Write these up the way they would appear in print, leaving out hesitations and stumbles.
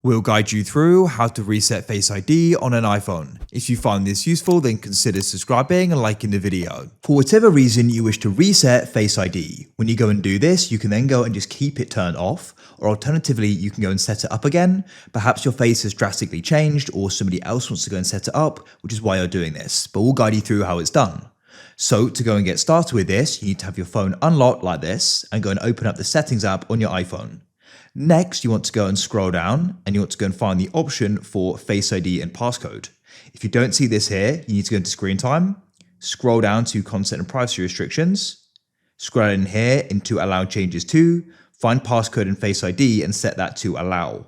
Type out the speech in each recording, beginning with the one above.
We'll guide you through how to reset Face ID on an iPhone. If you find this useful, then consider subscribing and liking the video. For whatever reason you wish to reset Face ID, when you go and do this, you can then go and just keep it turned off, or alternatively, you can go and set it up again. Perhaps your face has drastically changed or somebody else wants to go and set it up, which is why you're doing this, but we'll guide you through how it's done. So to go and get started with this, you need to have your phone unlocked like this and go and open up the settings app on your iPhone. Next, you want to go and scroll down and you want to go and find the option for Face ID and passcode. If you don't see this here, you need to go into screen time, scroll down to content and privacy restrictions, scroll in here into allow changes to, find passcode and Face ID and set that to allow.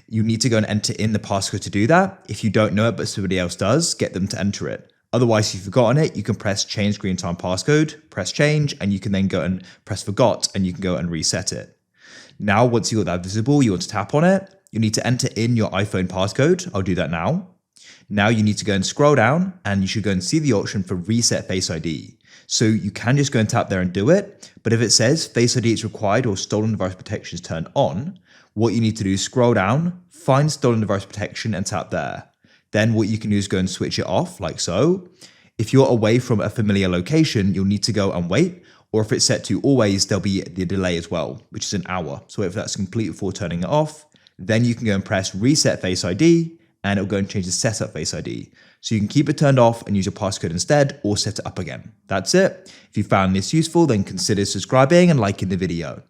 You need to go and enter in the passcode to do that. If you don't know it, but somebody else does, get them to enter it. Otherwise, if you've forgotten it, you can press change screen time passcode, press change, and you can then go and press forgot and you can go and reset it. Now, once you've got that visible, you want to tap on it. You need to enter in your iPhone passcode. I'll do that now. Now you need to go and scroll down and you should go and see the option for reset Face ID. So you can just go and tap there and do it. But if it says Face ID is required or stolen device protection is turned on, what you need to do is scroll down, find stolen device protection and tap there. Then what you can do is go and switch it off like so. If you're away from a familiar location, you'll need to go and wait. Or if it's set to always, there'll be the delay as well, which is an hour. So if that's complete before turning it off, then you can go and press reset Face ID and it'll go and change the setup Face ID. So you can keep it turned off and use your passcode instead or set it up again. That's it. If you found this useful, then consider subscribing and liking the video.